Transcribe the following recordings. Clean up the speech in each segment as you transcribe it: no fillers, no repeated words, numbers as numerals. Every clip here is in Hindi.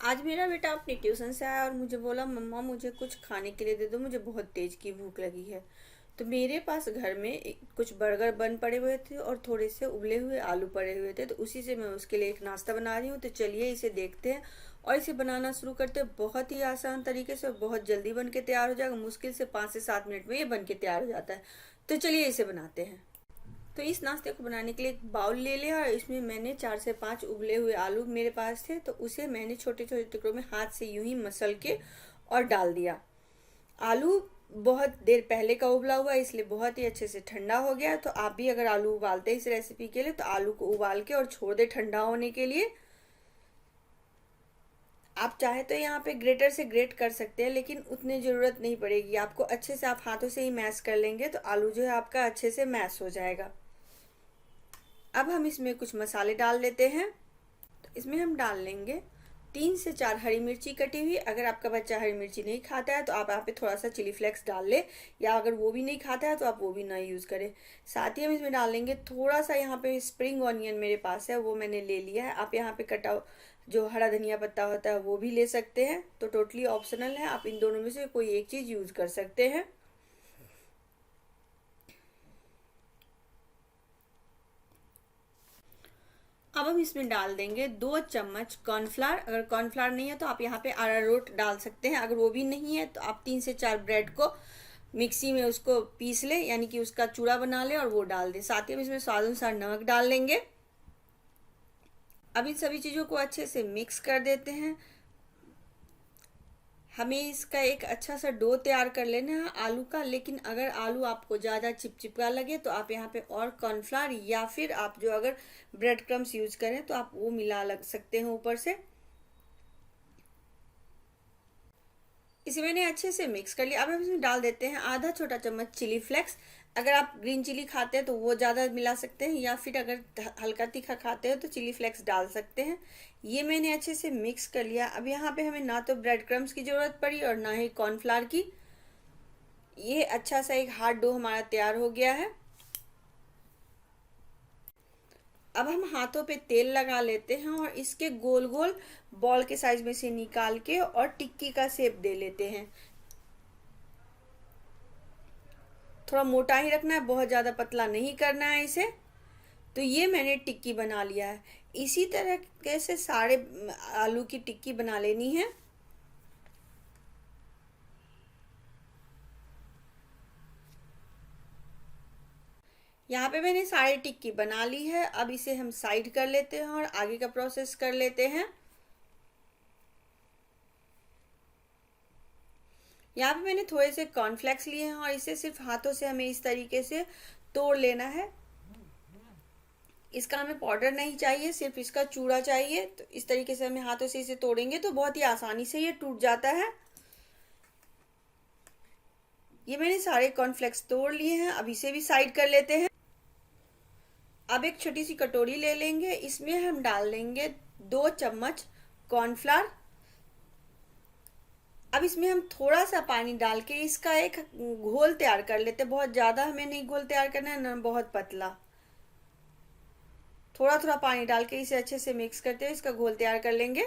आज मेरा बेटा अपनी ट्यूशन से आया और मुझे बोला, मम्मा मुझे कुछ खाने के लिए दे दो, मुझे बहुत तेज की भूख लगी है। तो मेरे पास घर में कुछ बर्गर बन पड़े हुए थे और थोड़े से उबले हुए आलू पड़े हुए थे, तो उसी से मैं उसके लिए एक नाश्ता बना रही हूँ। तो चलिए इसे देखते हैं और इसे बनाना शुरू करते हैं। बहुत ही आसान तरीके से और बहुत जल्दी बन के तैयार हो जाएगा। मुश्किल से 5 से 7 मिनट में ये बन के तैयार हो जाता है। तो चलिए इसे बनाते हैं। तो इस नाश्ते को बनाने के लिए एक बाउल ले लिया और इसमें मैंने 4 से 5 उबले हुए आलू मेरे पास थे, तो उसे मैंने छोटे छोटे टुकड़ों में हाथ से यूं ही मसल के और डाल दिया। आलू बहुत देर पहले का उबला हुआ है, इसलिए बहुत ही अच्छे से ठंडा हो गया। तो आप भी अगर आलू उबालते हैं इस रेसिपी के लिए, तो आलू को उबाल के और छोड़ दे ठंडा होने के लिए। आप चाहे तो यहाँ पे ग्रेटर से ग्रेट कर सकते हैं, लेकिन उतनी ज़रूरत नहीं पड़ेगी आपको। अच्छे से आप हाथों से ही मैश कर लेंगे तो आलू जो है आपका अच्छे से मैश हो जाएगा। अब हम इसमें कुछ मसाले डाल देते हैं। तो इसमें हम डाल लेंगे 3 से 4 हरी मिर्ची कटी हुई। अगर आपका बच्चा हरी मिर्ची नहीं खाता है तो आप यहाँ पे थोड़ा सा चिली फ्लेक्स डाल ले, या अगर वो भी नहीं खाता है तो आप वो भी ना यूज़ करें। साथ ही हम इसमें डाल लेंगे थोड़ा सा, यहाँ पे स्प्रिंग ऑनियन मेरे पास है, वो मैंने ले लिया है। आप यहाँ पे कटा जो हरा धनिया पत्ता होता है वो भी ले सकते हैं। तो टोटली ऑप्शनल है, आप इन दोनों में से कोई एक चीज़ यूज़ कर सकते हैं। अब हम इसमें डाल देंगे 2 चम्मच कॉर्नफ्लावर। अगर कॉर्नफ्लावर नहीं है तो आप यहाँ पे अरारोट डाल सकते हैं। अगर वो भी नहीं है तो आप 3 से 4 ब्रेड को मिक्सी में उसको पीस ले, यानी कि उसका चूड़ा बना ले और वो डाल दें। साथ ही हम इसमें स्वाद अनुसार नमक डाल लेंगे। अब इन सभी चीज़ों को अच्छे से मिक्स कर देते हैं। हमें इसका एक अच्छा सा डो तैयार कर लेना है आलू का, लेकिन अगर आलू आपको ज़्यादा चिपचिपा लगे तो आप यहाँ पे और कॉर्नफ्लावर या फिर आप जो अगर ब्रेड क्रम्स यूज़ करें तो आप वो मिला लग सकते हैं ऊपर से। इसे मैंने अच्छे से मिक्स कर लिया। अब हम इसमें डाल देते हैं आधा छोटा चम्मच चिली फ्लेक्स। अगर आप ग्रीन चिली खाते हैं तो वो ज़्यादा मिला सकते हैं, या फिर अगर हल्का तीखा खाते हो तो चिली फ्लेक्स डाल सकते हैं। ये मैंने अच्छे से मिक्स कर लिया। अब यहाँ पे हमें ना तो ब्रेड क्रम्स की ज़रूरत पड़ी और ना ही कॉर्नफ्लावर की। ये अच्छा सा एक हार्ड डो हमारा तैयार हो गया है। अब हम हाथों पे तेल लगा लेते हैं और इसके गोल गोल बॉल के साइज में से निकाल के और टिक्की का शेप दे लेते हैं। थोड़ा मोटा ही रखना है, बहुत ज़्यादा पतला नहीं करना है इसे। तो ये मैंने टिक्की बना लिया है। इसी तरह कैसे सारे आलू की टिक्की बना लेनी है। यहाँ पे मैंने सारी टिक्की बना ली है। अब इसे हम साइड कर लेते हैं और आगे का प्रोसेस कर लेते हैं। यहाँ पे मैंने थोड़े से कॉर्नफ्लेक्स लिए हैं और इसे सिर्फ हाथों से हमें इस तरीके से तोड़ लेना है। इसका हमें पाउडर नहीं चाहिए, सिर्फ इसका चूड़ा चाहिए। तो इस तरीके से हमें हाथों से इसे तोड़ेंगे तो बहुत ही आसानी से ये टूट जाता है। ये मैंने सारे कॉर्नफ्लेक्स तोड़ लिए हैं। अब इसे भी साइड कर लेते हैं। अब एक छोटी सी कटोरी ले लेंगे, इसमें हम डाल देंगे 2 चम्मच कॉर्नफ्लावर। अब इसमें हम थोड़ा सा पानी डाल के इसका एक घोल तैयार कर लेते हैं। बहुत ज़्यादा हमें नहीं घोल तैयार करना है, ना बहुत पतला। थोड़ा थोड़ा पानी डाल के इसे अच्छे से मिक्स करते हुए इसका घोल तैयार कर लेंगे।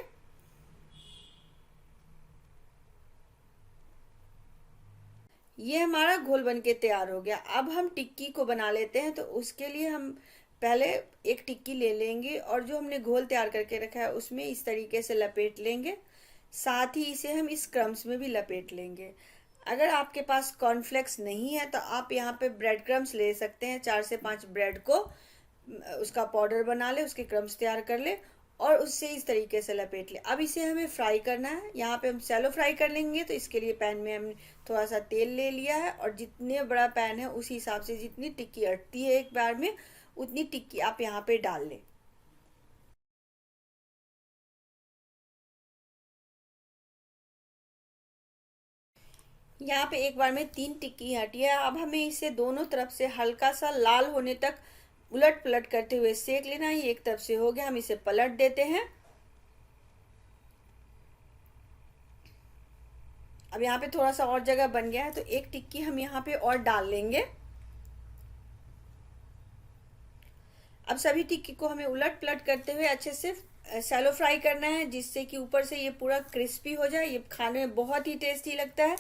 ये हमारा घोल बनके तैयार हो गया। अब हम टिक्की को बना लेते हैं। तो उसके लिए हम पहले एक टिक्की ले लेंगे और जो हमने घोल तैयार करके रखा है उसमें इस तरीके से लपेट लेंगे। साथ ही इसे हम इस क्रम्स में भी लपेट लेंगे। अगर आपके पास कॉर्नफ्लेक्स नहीं है तो आप यहाँ पे ब्रेड क्रम्स ले सकते हैं। 4 से 5 ब्रेड को उसका पाउडर बना ले, उसके क्रम्स तैयार कर ले और उससे इस तरीके से लपेट ले। अब इसे हमें फ्राई करना है। यहाँ पे हम शैलो फ्राई कर लेंगे। तो इसके लिए पैन में हमने थोड़ा सा तेल ले लिया है और जितने बड़ा पैन है उसी हिसाब से जितनी टिक्की अटती है एक बार में उतनी टिक्की आप यहाँ पे डाल लें। यहाँ पे एक बार में 3 टिक्की हटी है। अब हमें इसे दोनों तरफ से हल्का सा लाल होने तक उलट पलट करते हुए सेक लेना है। ये एक तरफ से हो गया, हम इसे पलट देते हैं। अब यहाँ पे थोड़ा सा और जगह बन गया है तो एक टिक्की हम यहाँ पे और डाल लेंगे। अब सभी टिक्की को हमें उलट पलट करते हुए अच्छे से शैलो फ्राई करना है, जिससे कि ऊपर से ये पूरा क्रिस्पी हो जाए। ये खाने में बहुत ही टेस्टी लगता है।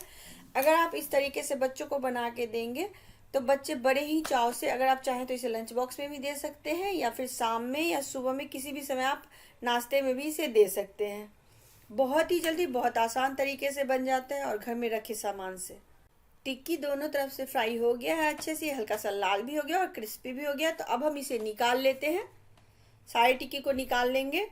अगर आप इस तरीके से बच्चों को बना के देंगे तो बच्चे बड़े ही चाव से, अगर आप चाहें तो इसे लंच बॉक्स में भी दे सकते हैं, या फिर शाम में या सुबह में किसी भी समय आप नाश्ते में भी इसे दे सकते हैं। बहुत ही जल्दी, बहुत आसान तरीके से बन जाता है और घर में रखे सामान से। टिक्की दोनों तरफ से फ्राई हो गया है अच्छे से, हल्का सा लाल भी हो गया और क्रिस्पी भी हो गया। तो अब हम इसे निकाल लेते हैं, सारी टिक्की को निकाल लेंगे।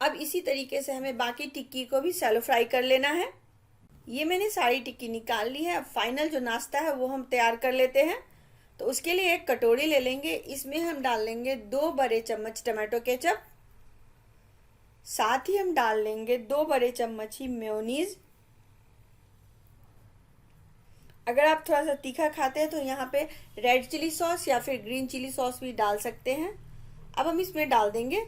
अब इसी तरीके से हमें बाकी टिक्की को भी शैलो फ्राई कर लेना है। ये मैंने सारी टिक्की निकाल ली है। अब फाइनल जो नाश्ता है वो हम तैयार कर लेते हैं। तो उसके लिए एक कटोरी ले लेंगे, इसमें हम डाल लेंगे 2 बड़े चम्मच टमाटो केचप, साथ ही हम डाल लेंगे 2 बड़े चम्मच ही मेयोनीज। अगर आप थोड़ा सा तीखा खाते हैं तो यहाँ पे रेड चिली सॉस या फिर ग्रीन चिली सॉस भी डाल सकते हैं। अब हम इसमें डाल देंगे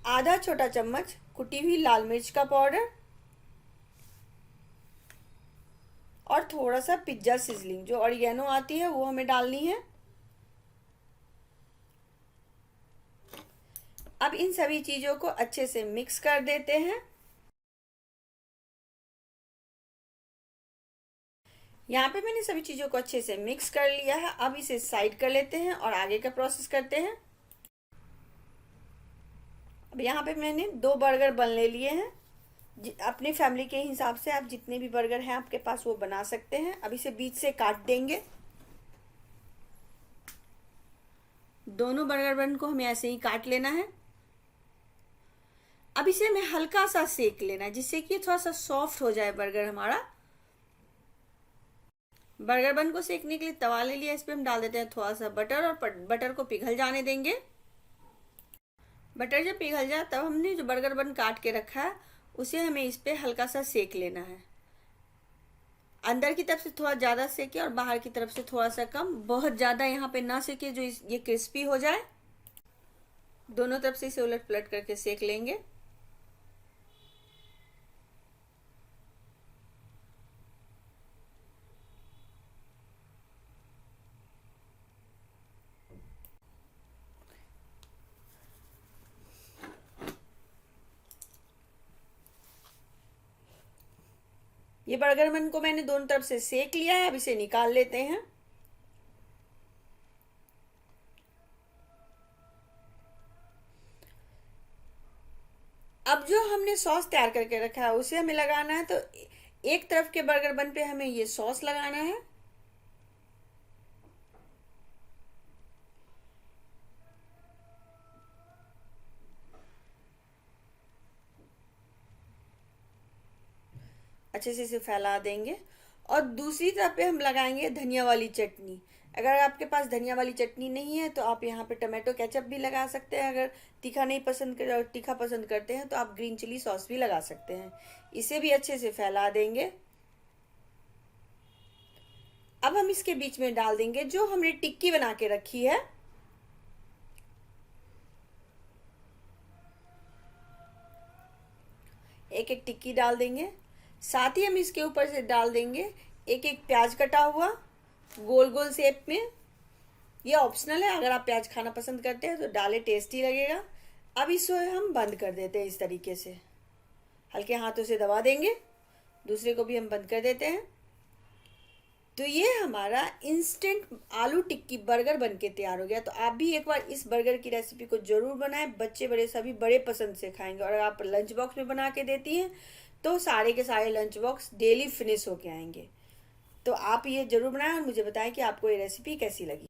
आधा छोटा चम्मच कुटी हुई लाल मिर्च का पाउडर और थोड़ा सा पिज्जा सीजनिंग जो ऑरिगेनो आती है वो हमें डालनी है। अब इन सभी चीजों को अच्छे से मिक्स कर देते हैं। यहाँ पे मैंने सभी चीजों को अच्छे से मिक्स कर लिया है। अब इसे साइड कर लेते हैं और आगे का प्रोसेस करते हैं। अब यहाँ पे मैंने 2 बर्गर बन ले लिए हैं। अपनी फैमिली के हिसाब से आप जितने भी बर्गर हैं आपके पास वो बना सकते हैं। अब इसे बीच से काट देंगे। दोनों बर्गर बन को हमें ऐसे ही काट लेना है। अब इसे हमें हल्का सा सेक लेना है, जिससे कि थोड़ा सा सॉफ्ट हो जाए बर्गर हमारा। बर्गर बन को सेकने के लिए तवा ले लिया, इस पे हम डाल देते हैं थोड़ा सा बटर और बटर को पिघल जाने देंगे। बटर जब पिघल जाए तब हमने जो बर्गर बन काट के रखा है उसे हमें इस पे हल्का सा सेक लेना है। अंदर की तरफ से थोड़ा ज़्यादा सेके और बाहर की तरफ से थोड़ा सा कम, बहुत ज़्यादा यहाँ पे ना सेके जो ये क्रिस्पी हो जाए। दोनों तरफ से इसे उलट पलट करके सेक लेंगे। ये बर्गर बन को मैंने दोनों तरफ से सेक लिया है। अब इसे निकाल लेते हैं। अब जो हमने सॉस तैयार करके रखा है उसे हमें लगाना है। तो एक तरफ के बर्गर बन पे हमें ये सॉस लगाना है। अच्छे से इसे फैला देंगे और दूसरी तरफ पे हम लगाएंगे धनिया वाली चटनी। अगर आपके पास धनिया वाली चटनी नहीं है तो आप यहाँ पे टमाटो केचप भी लगा सकते हैं। अगर तीखा पसंद करते हैं तो आप ग्रीन चिली सॉस भी लगा सकते हैं। इसे भी अच्छे से फैला देंगे। अब हम इसके बीच में डाल देंगे जो हमने टिक्की बना के रखी है। एक एक टिक्की डाल देंगे। साथ ही हम इसके ऊपर से डाल देंगे एक एक प्याज कटा हुआ गोल गोल शेप में। ये ऑप्शनल है, अगर आप प्याज खाना पसंद करते हैं तो डालें, टेस्टी लगेगा। अब इसे हम बंद कर देते हैं इस तरीके से, हल्के हाथों से दबा देंगे। दूसरे को भी हम बंद कर देते हैं। तो ये हमारा इंस्टेंट आलू टिक्की बर्गर बनके तैयार हो गया। तो आप भी एक बार इस बर्गर की रेसिपी को जरूर बनाएं। बच्चे बड़े सभी बड़े पसंद से खाएंगे। और अगर आप लंच बॉक्स में बना के देती हैं तो सारे के सारे लंच बॉक्स डेली फिनिश होके आएंगे। तो आप ये जरूर बनाएं और मुझे बताएं कि आपको ये रेसिपी कैसी लगी।